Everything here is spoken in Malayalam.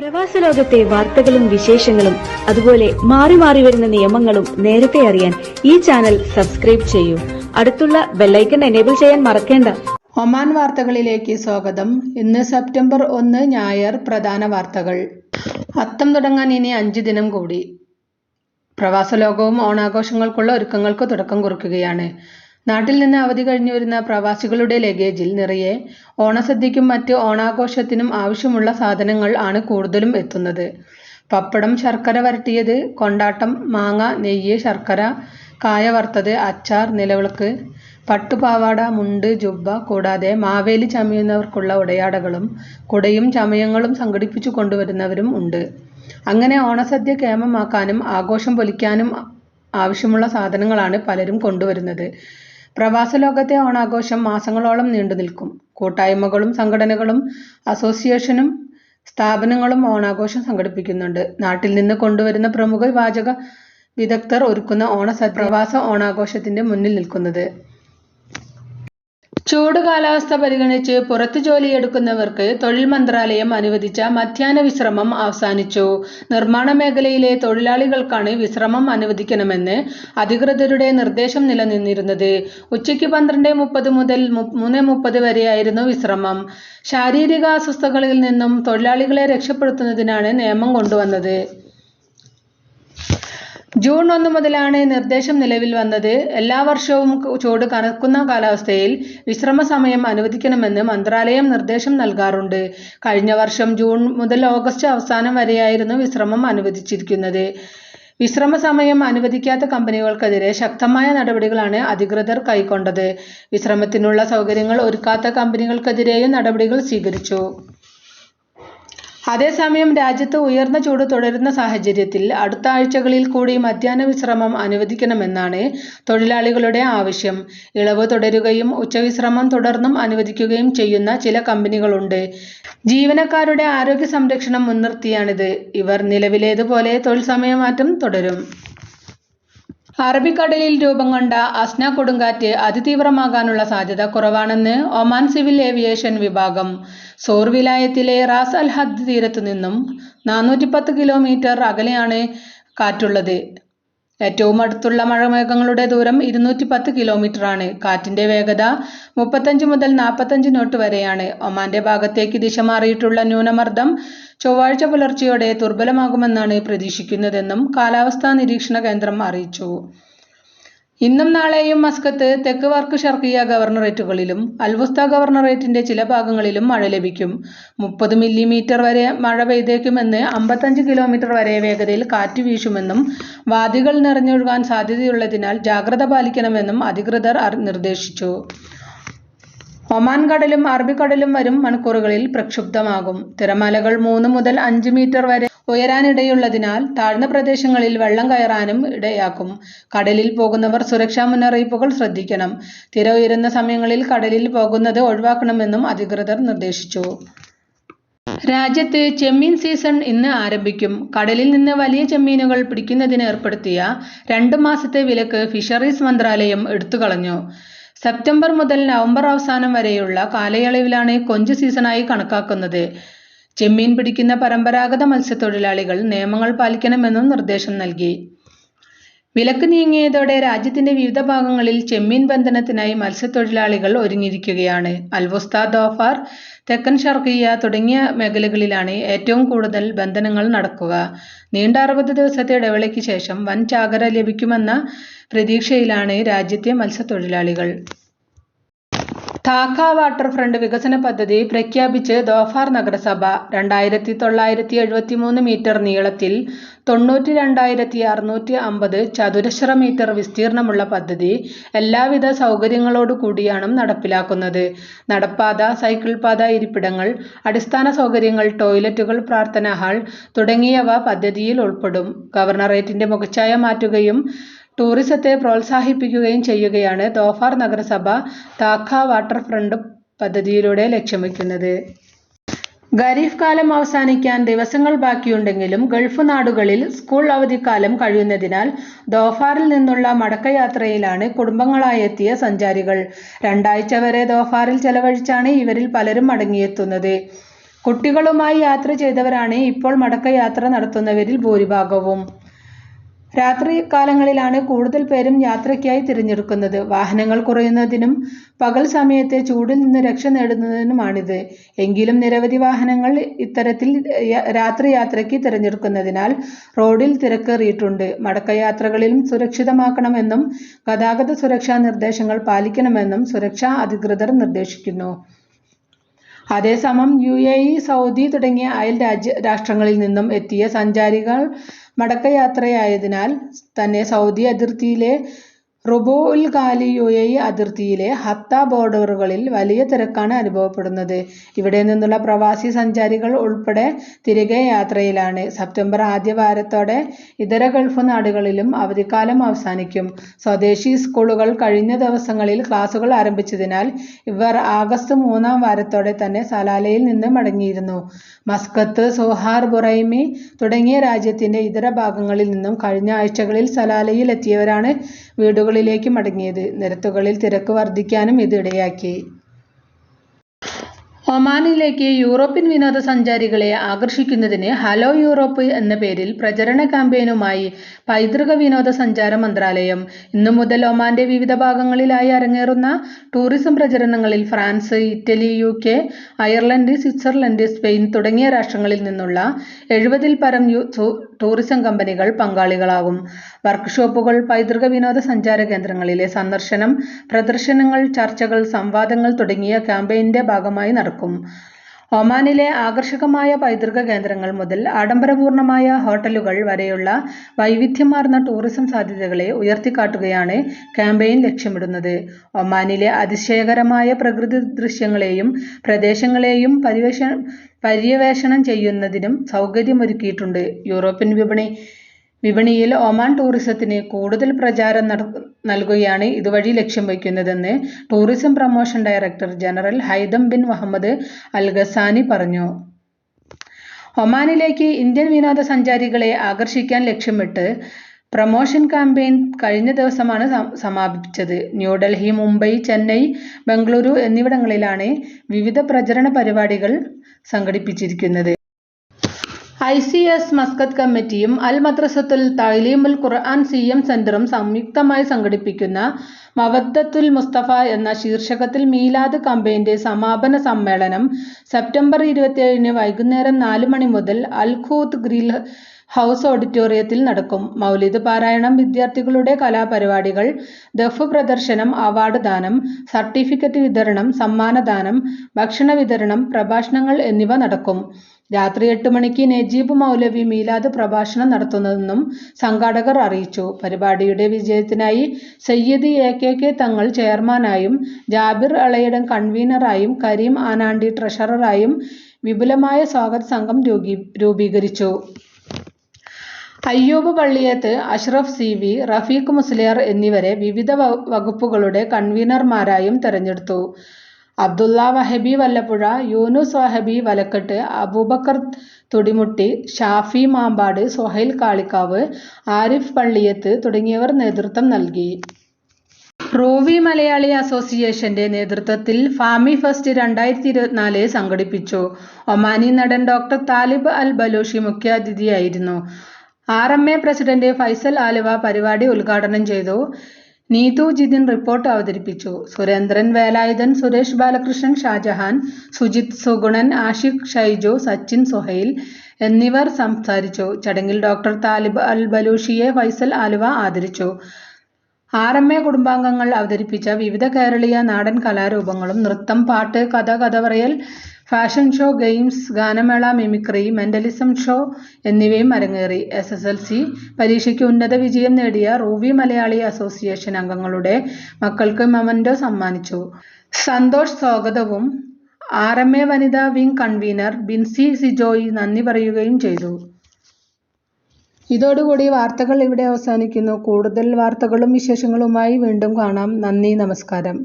പ്രവാസ ലോകത്തെ വാർത്തകളും വിശേഷങ്ങളും അതുപോലെ മാറി മാറി വരുന്ന നിയമങ്ങളും നേരത്തെ അറിയാൻ ഈ ചാനൽ സബ്സ്ക്രൈബ് ചെയ്യൂ. അടുത്തുള്ള ബെല്ലൈക്കൺ എനേബിൾ ചെയ്യാൻ മറക്കേണ്ട. ഒമാൻ വാർത്തകളിലേക്ക് സ്വാഗതം. ഇന്ന് സെപ്റ്റംബർ 1 ഞായർ. പ്രധാന വാർത്തകൾ. അത്തം തുടങ്ങാൻ ഇനി 5 ദിനം കൂടി. പ്രവാസ ലോകവും ഓണാഘോഷങ്ങൾക്കുള്ള ഒരുക്കങ്ങൾക്ക് തുടക്കം കുറിക്കുകയാണ്. നാട്ടിൽ നിന്ന് അവധി കഴിഞ്ഞു വരുന്ന പ്രവാസികളുടെ ലഗേജിൽ നിറയെ ഓണസദ്യയ്ക്കും മറ്റ് ഓണാഘോഷത്തിനും ആവശ്യമുള്ള സാധനങ്ങൾ ആണ് കൂടുതലും എത്തുന്നത്. പപ്പടം, ശർക്കര വരട്ടിയത്, കൊണ്ടാട്ടം, മാങ്ങ, നെയ്യ്, ശർക്കര, കായ വറുത്തത്, അച്ചാർ, നിലവിളക്ക്, പട്ടുപാവാട, മുണ്ട്, ജുബ്ബ, കൂടാതെ മാവേലി ചമയുന്നവർക്കുള്ള ഉടയാടകളും കുടയും ചമയങ്ങളും സംഘടിപ്പിച്ചു കൊണ്ടുവരുന്നവരും ഉണ്ട്. അങ്ങനെ ഓണസദ്യ കേമമാക്കാനും ആഘോഷം പൊലിക്കാനും ആവശ്യമുള്ള സാധനങ്ങളാണ് പലരും കൊണ്ടുവരുന്നത്. പ്രവാസ ലോകത്തെ ഓണാഘോഷം മാസങ്ങളോളം നീണ്ടു നിൽക്കും. കൂട്ടായ്മകളും സംഘടനകളും അസോസിയേഷനും സ്ഥാപനങ്ങളും ഓണാഘോഷം സംഘടിപ്പിക്കുന്നുണ്ട്. നാട്ടിൽ നിന്ന് കൊണ്ടുവരുന്ന പ്രമുഖ പാചക വിദഗ്ധർ ഒരുക്കുന്ന ഓണസദ്യ പ്രവാസ ഓണാഘോഷത്തിന്റെ മുന്നിൽ നിൽക്കുന്നത്. ചൂട് കാലാവസ്ഥ പരിഗണിച്ച് പുറത്തു ജോലിയെടുക്കുന്നവർക്ക് തൊഴിൽ മന്ത്രാലയം അനുവദിച്ച മധ്യാഹ്ന വിശ്രമം അവസാനിച്ചു. നിർമ്മാണ മേഖലയിലെ തൊഴിലാളികൾക്കാണ് വിശ്രമം അനുവദിക്കണമെന്ന് അധികൃതരുടെ നിർദ്ദേശം നിലനിന്നിരുന്നത്. ഉച്ചയ്ക്ക് 12:30 മുതൽ 3:30 വരെയായിരുന്നു വിശ്രമം. ശാരീരിക അസ്വസ്ഥതകളിൽ നിന്നും തൊഴിലാളികളെ രക്ഷപ്പെടുത്തുന്നതിനാണ് നിയമം കൊണ്ടുവന്നത്. ജൂൺ 1 മുതലാണ് നിർദ്ദേശം നിലവിൽ വന്നത്. എല്ലാ വർഷവും ചൂട് കനക്കുന്ന കാലാവസ്ഥയിൽ വിശ്രമ സമയം അനുവദിക്കണമെന്ന് മന്ത്രാലയം നിർദ്ദേശം നൽകാറുണ്ട്. കഴിഞ്ഞ വർഷം ജൂൺ മുതൽ ഓഗസ്റ്റ് അവസാനം വരെയായിരുന്നു വിശ്രമം അനുവദിച്ചിരിക്കുന്നത്. വിശ്രമ സമയം അനുവദിക്കാത്ത കമ്പനികൾക്കെതിരെ ശക്തമായ നടപടികളാണ് അധികൃതർ കൈക്കൊണ്ടത്. വിശ്രമത്തിനുള്ള സൗകര്യങ്ങൾ ഒരുക്കാത്ത കമ്പനികൾക്കെതിരെയും നടപടികൾ സ്വീകരിച്ചു. അതേസമയം രാജ്യത്ത് ഉയർന്ന ചൂട് തുടരുന്ന സാഹചര്യത്തിൽ അടുത്ത ആഴ്ചകളിൽ കൂടി മധ്യാഹ്ന വിശ്രമം അനുവദിക്കണമെന്നാണ് തൊഴിലാളികളുടെ ആവശ്യം. ഇളവ് തുടരുകയും ഉച്ചവിശ്രമം തുടർന്നും അനുവദിക്കുകയും ചെയ്യുന്ന ചില കമ്പനികളുണ്ട്. ജീവനക്കാരുടെ ആരോഗ്യ സംരക്ഷണം മുൻനിർത്തിയാണിത്. ഇവർ നിലവിലേതുപോലെ തൊഴിൽ സമയമാറ്റം തുടരും. അറബിക്കടലിൽ രൂപം കൊണ്ട അസ്ന കൊടുങ്കാറ്റ് അതിതീവ്രമാകാനുള്ള സാധ്യത കുറവാണെന്ന് ഒമാൻ സിവിൽ ഏവിയേഷൻ വിഭാഗം. സോർ വിലായത്തിലെ റാസ് അൽ ഹദ് തീരത്തു നിന്നും 410 കിലോമീറ്റർ അകലെയാണ് കാറ്റുള്ളത്. ഏറ്റവും അടുത്തുള്ള മഴമേഘങ്ങളുടെ ദൂരം 210 കിലോമീറ്ററാണ്. കാറ്റിന്റെ വേഗത 35 മുതൽ 45 നോട്ട് വരെയാണ്. ഒമാന്റെ ഭാഗത്തേക്ക് ദിശ മാറിയിട്ടുള്ള ന്യൂനമർദ്ദം ചൊവ്വാഴ്ച പുലർച്ചെയോടെ ദുർബലമാകുമെന്നാണ് പ്രതീക്ഷിക്കുന്നതെന്നും കാലാവസ്ഥാ നിരീക്ഷണ കേന്ദ്രം അറിയിച്ചു. ഇന്നും നാളെയും മസ്കത്ത്, തെക്ക് വർക്ക് ഷർക്കിയ ഗവർണറേറ്റുകളിലും അൽവുസ്ത ഗവർണറേറ്റിന്റെ ചില ഭാഗങ്ങളിലും മഴ ലഭിക്കും. 30 മില്ലിമീറ്റർ വരെ മഴ പെയ്തേക്കുമെന്ന് 55 കിലോമീറ്റർ വരെ വേഗതയിൽ കാറ്റ് വീശുമെന്നും വാദികൾ നിറഞ്ഞൊഴുകാൻ സാധ്യതയുള്ളതിനാൽ ജാഗ്രത പാലിക്കണമെന്നും അധികൃതർ നിർദ്ദേശിച്ചു. ഒമാൻ കടലും അറബിക്കടലും വരും മണിക്കൂറുകളിൽ പ്രക്ഷുബ്ധമാകും. തിരമാലകൾ 3 മുതൽ 5 മീറ്റർ വരെ ഉയരാനിടയുള്ളതിനാൽ താഴ്ന്ന പ്രദേശങ്ങളിൽ വെള്ളം കയറാനും ഇടയാക്കും. കടലിൽ പോകുന്നവർ സുരക്ഷാ മുന്നറിയിപ്പുകൾ ശ്രദ്ധിക്കണം. തിര ഉയരുന്ന സമയങ്ങളിൽ കടലിൽ പോകുന്നത് ഒഴിവാക്കണമെന്നും അധികൃതർ നിർദ്ദേശിച്ചു. രാജ്യത്ത് ചെമ്മീൻ സീസൺ ഇന്ന് ആരംഭിക്കും. കടലിൽ നിന്ന് വലിയ ചെമ്മീനുകൾ പിടിക്കുന്നതിന് ഏർപ്പെടുത്തിയ 2 മാസത്തെ വിലക്ക് ഫിഷറീസ് മന്ത്രാലയം എടുത്തുകളഞ്ഞു. സെപ്റ്റംബർ മുതൽ നവംബർ അവസാനം വരെയുള്ള കാലയളവിലാണ് കൊഞ്ച് സീസണായി കണക്കാക്കുന്നത്. ചെമ്മീൻ പിടിക്കുന്ന പരമ്പരാഗത മത്സ്യത്തൊഴിലാളികൾ നിയമങ്ങൾ പാലിക്കണമെന്നും നിർദ്ദേശം നൽകി. വിലക്ക് നീങ്ങിയതോടെ രാജ്യത്തിന്റെ വിവിധ ഭാഗങ്ങളിൽ ചെമ്മീൻ ബന്ധനത്തിനായി മത്സ്യത്തൊഴിലാളികൾ ഒരുങ്ങിയിരിക്കുകയാണ്. അൽവുസ്ത, ധോഫാർ, തെക്കൻ ഷർക്കിയ തുടങ്ങിയ മേഖലകളിലാണ് ഏറ്റവും കൂടുതൽ ബന്ധനങ്ങൾ നടക്കുക. നീണ്ട 60 ദിവസത്തെ ഇടവേളയ്ക്ക് ശേഷം വൻ ചാകര ലഭിക്കുമെന്ന പ്രതീക്ഷയിലാണ് രാജ്യത്തെ മത്സ്യത്തൊഴിലാളികൾ. ധാക്ക വാട്ടർ ഫ്രണ്ട് വികസന പദ്ധതി പ്രഖ്യാപിച്ച് ധോഫാർ നഗരസഭ. 2973 മീറ്റർ നീളത്തിൽ 92,650 ചതുരശ്ര മീറ്റർ വിസ്തീർണമുള്ള പദ്ധതി എല്ലാവിധ സൗകര്യങ്ങളോടു കൂടിയാണ് നടപ്പിലാക്കുന്നത്. നടപ്പാത, സൈക്കിൾ പാത, ഇരിപ്പിടങ്ങൾ, അടിസ്ഥാന സൗകര്യങ്ങൾ, ടോയ്ലറ്റുകൾ, പ്രാർത്ഥനാ ഹാൾ തുടങ്ങിയവ പദ്ധതിയിൽ ഉൾപ്പെടും. ഗവർണറേറ്റിന്റെ മുഖച്ഛായ മാറ്റുകയും ടൂറിസത്തെ പ്രോത്സാഹിപ്പിക്കുകയും ചെയ്യുകയാണ് ധോഫാർ നഗരസഭ ധാക്ക വാട്ടർ ഫ്രണ്ട് പദ്ധതിയിലൂടെ ലക്ഷ്യം വയ്ക്കുന്നത്. ഖരീഫ് കാലം അവസാനിക്കാൻ ദിവസങ്ങൾ ബാക്കിയുണ്ടെങ്കിലും ഗൾഫ് നാടുകളിൽ സ്കൂൾ അവധിക്കാലം കഴിയുന്നതിനാൽ ധോഫാറിൽ നിന്നുള്ള മടക്കയാത്രയിലാണ് കുടുംബങ്ങളായെത്തിയ സഞ്ചാരികൾ. 2 ആഴ്ച വരെ ധോഫാറിൽ ചെലവഴിച്ചാണ് ഇവരിൽ പലരും മടങ്ങിയെത്തുന്നത്. കുട്ടികളുമായി യാത്ര ചെയ്തവരാണ് ഇപ്പോൾ മടക്കയാത്ര നടത്തുന്നവരിൽ ഭൂരിഭാഗവും. രാത്രി കാലങ്ങളിലാണ് കൂടുതൽ പേരും യാത്രയ്ക്കായി തിരഞ്ഞെടുക്കുന്നത്. വാഹനങ്ങൾ കുറയുന്നതിനും പകൽ സമയത്തെ ചൂടിൽ നിന്ന് രക്ഷ നേടുന്നതിനുമാണിത്. എങ്കിലും നിരവധി വാഹനങ്ങൾ ഇത്തരത്തിൽ രാത്രി യാത്രയ്ക്ക് തിരഞ്ഞെടുക്കുന്നതിനാൽ റോഡിൽ തിരക്കേറിയിട്ടുണ്ട്. മടക്കയാത്രകളിലും സുരക്ഷിതമാക്കണമെന്നും ഗതാഗത സുരക്ഷാ നിർദ്ദേശങ്ങൾ പാലിക്കണമെന്നും സുരക്ഷാ അധികൃതർ നിർദ്ദേശിക്കുന്നു. അതേസമയം UAE, സൗദി തുടങ്ങിയ അയൽ രാഷ്ട്രങ്ങളിൽ നിന്നും എത്തിയ സഞ്ചാരികൾ മടക്കയാത്രയായതിനാൽ തന്നെ സൗദി അതിർത്തിയിലെ റുബുഉൽ ഖാലി, UAE അതിർത്തിയിലെ ഹത്ത ബോർഡറുകളിൽ വലിയ തിരക്കാണ് അനുഭവപ്പെടുന്നത്. ഇവിടെ നിന്നുള്ള പ്രവാസി സഞ്ചാരികൾ ഉൾപ്പെടെ തിരികെ യാത്രയിലാണ്. സെപ്റ്റംബർ ആദ്യ വാരത്തോടെ ഇതര ഗൾഫ് നാടുകളിലും അവധിക്കാലം അവസാനിക്കും. സ്വദേശി സ്കൂളുകൾ കഴിഞ്ഞ ദിവസങ്ങളിൽ ക്ലാസുകൾ ആരംഭിച്ചതിനാൽ ഇവർ ആഗസ്റ്റ് 3-ാം വാരത്തോടെ തന്നെ സലാലയിൽ നിന്ന് മടങ്ങിയിരുന്നു. മസ്കത്ത്, സോഹാർ, ബുറൈമി തുടങ്ങിയ രാജ്യത്തിന്റെ ഇതര ഭാഗങ്ങളിൽ നിന്നും കഴിഞ്ഞ ആഴ്ചകളിൽ സലാലയിൽ എത്തിയവരാണ് വീടുകളിലേക്ക് മടങ്ങിയത്. നിരത്തുകളിൽ തിരക്ക് വർദ്ധിക്കാനും ഇത് ഇടയാക്കി. ഒമാനിലേക്ക് യൂറോപ്യൻ വിനോദസഞ്ചാരികളെ ആകർഷിക്കുന്നതിന് ഹലോ യൂറോപ്പ് എന്ന പേരിൽ പ്രചരണ ക്യാമ്പയിനുമായി പൈതൃക വിനോദസഞ്ചാര മന്ത്രാലയം. ഇന്നു മുതൽ ഒമാന്റെ വിവിധ ഭാഗങ്ങളിലായി അരങ്ങേറുന്ന ടൂറിസം പ്രചരണങ്ങളിൽ France, Italy, UK, Ireland, Switzerland, Spain തുടങ്ങിയ രാഷ്ട്രങ്ങളിൽ നിന്നുള്ള 70-ൽ പരം ടൂറിസം കമ്പനികൾ പങ്കാളികളാകും. വർക്ക്ഷോപ്പുകൾ, പൈതൃക വിനോദസഞ്ചാര കേന്ദ്രങ്ങളിലെ സന്ദർശനം, പ്രദർശനങ്ങൾ, ചർച്ചകൾ, സംവാദങ്ങൾ തുടങ്ങിയ ക്യാമ്പയിന്റെ ഭാഗമായി നടക്കും. ഒമാനിലെ ആകർഷകമായ പൈതൃക കേന്ദ്രങ്ങൾ മുതൽ ആഡംബരപൂർണമായ ഹോട്ടലുകൾ വരെയുള്ള വൈവിധ്യമാർന്ന ടൂറിസം സാധ്യതകളെ ഉയർത്തിക്കാട്ടുകയാണ് ക്യാമ്പയിൻ ലക്ഷ്യമിടുന്നത്. ഒമാനിലെ അതിശയകരമായ പ്രകൃതി ദൃശ്യങ്ങളെയും പ്രദേശങ്ങളെയും പര്യവേഷണം ചെയ്യുന്നതിനും സൗകര്യമൊരുക്കിയിട്ടുണ്ട്. യൂറോപ്യൻ വിപണിയിൽ ഒമാൻ ടൂറിസത്തിന് കൂടുതൽ പ്രചാരം നൽകുകയാണ് ഇതുവഴി ലക്ഷ്യം വയ്ക്കുന്നതെന്ന് tourism promotion director general Haitham bin Muhammad al Khasani പറഞ്ഞു. ഒമാനിലേക്ക് ഇന്ത്യൻ വിനോദസഞ്ചാരികളെ ആകർഷിക്കാൻ ലക്ഷ്യമിട്ട് പ്രൊമോഷൻ ക്യാമ്പയിൻ കഴിഞ്ഞ ദിവസമാണ് സമാപിച്ചത്. ന്യൂഡൽഹി, മുംബൈ, ചെന്നൈ, ബംഗളൂരു എന്നിവിടങ്ങളിലാണ് വിവിധ പ്രചരണ പരിപാടികൾ സംഘടിപ്പിച്ചിരിക്കുന്നത്. ICS മസ്കത്ത് കമ്മിറ്റിയും അൽ മദ്രസത്തുൽ തഅലീമുൽ ഖുർആൻ CM സെന്ററും സംയുക്തമായി സംഘടിപ്പിക്കുന്ന മവദ്ദത്തുൽ മുസ്തഫ എന്ന ശീർഷകത്തിൽ മീലാദ് കമ്പയിന്റെ സമാപന സമ്മേളനം സെപ്റ്റംബർ 27-ന് വൈകുന്നേരം 4 മണി മുതൽ അൽ ഖൂത്ത് ഗ്രിൽ ഹൗസ് ഓഡിറ്റോറിയത്തിൽ നടക്കും. മൗലിദ് പാരായണം, വിദ്യാർത്ഥികളുടെ കലാപരിപാടികൾ, ദഫ് പ്രദർശനം, അവാർഡ് ദാനം, സർട്ടിഫിക്കറ്റ് വിതരണം, സമ്മാനദാനം, ഭക്ഷണ വിതരണം, പ്രഭാഷണങ്ങൾ എന്നിവ നടക്കും. രാത്രി 8 മണിക്ക് നജീബ് മൗലവി മീലാദ് പ്രഭാഷണം നടത്തുന്നതെന്നും സംഘാടകർ അറിയിച്ചു. പരിപാടിയുടെ വിജയത്തിനായി സയ്യിദ് AKK തങ്ങൾ ചെയർമാനായും ജാബിർ അളയിടം കൺവീനറായും കരീം ആനാണ്ടി ട്രഷററായും വിപുലമായ സ്വാഗത സംഘം രൂപീകരിച്ചു. അയ്യൂബ് പള്ളിയത്ത്, അഷ്റഫ് CV, റഫീഖ് മുസ്ലിയാർ എന്നിവരെ വിവിധ വകുപ്പുകളുടെ കൺവീനർമാരായും തെരഞ്ഞെടുത്തു. അബ്ദുള്ള വഹബി വല്ലപ്പുഴ, യൂനുസ് വഹബി വലക്കെട്ട്, അബൂബക്കർ തുടിമുട്ടി, ഷാഫി മാമ്പാട്, സുഹൈൽ കാളിക്കാവ്, ആരിഫ് പള്ളിയത്ത് തുടങ്ങിയവർ നേതൃത്വം നൽകി. റൂവി മലയാളി അസോസിയേഷന്റെ നേതൃത്വത്തിൽ ഫാമി ഫെസ്റ്റ് 2024 സംഘടിപ്പിച്ചു. ഒമാനി നടൻ ഡോക്ടർ താലിബ് അൽ ബലൂഷി മുഖ്യാതിഥിയായിരുന്നു. RMA പ്രസിഡന്റ് ഫൈസൽ ആലുവ പരിപാടി ഉദ്ഘാടനം ചെയ്തു. നീതു ജിതിൻ റിപ്പോർട്ട് അവതരിപ്പിച്ചു. സുരേന്ദ്രൻ വേലായുധൻ, സുരേഷ് ബാലകൃഷ്ണൻ, ഷാജഹാൻ, സുജിത് സുഗുണൻ, ആഷിഖ് ഷൈജു, സച്ചിൻ സുഹൈൽ എന്നിവർ സംസാരിച്ചു. ചടങ്ങിൽ ഡോക്ടർ താലിബ് അൽ ബലൂഷിയെ ഫൈസൽ ആലുവ ആദരിച്ചു. RMA കുടുംബാംഗങ്ങൾ അവതരിപ്പിച്ച വിവിധ കേരളീയ നാടൻ കലാരൂപങ്ങളും നൃത്തം, പാട്ട്, കഥ, കഥപറയൽ, ഫാഷൻ ഷോ, ഗെയിംസ്, ഗാനമേള, മിമിക്രി, മെന്റലിസം ഷോ എന്നിവയും അരങ്ങേറി. SSLC പരീക്ഷയ്ക്ക് ഉന്നത വിജയം നേടിയ റൂവി മലയാളി അസോസിയേഷൻ അംഗങ്ങളുടെ മക്കൾക്ക് മൊമന്റോ സമ്മാനിച്ചു. സന്തോഷ് സ്വാഗതവും RMA വനിതാ വിംഗ് കൺവീനർ ബിൻസി സിജോയ് നന്ദി പറയുകയും ചെയ്തു. ഇതോടുകൂടി വാർത്തകൾ ഇവിടെ അവസാനിക്കുന്നു. കൂടുതൽ വാർത്തകളും വിശേഷങ്ങളുമായി വീണ്ടും കാണാം. നന്ദി, നമസ്കാരം.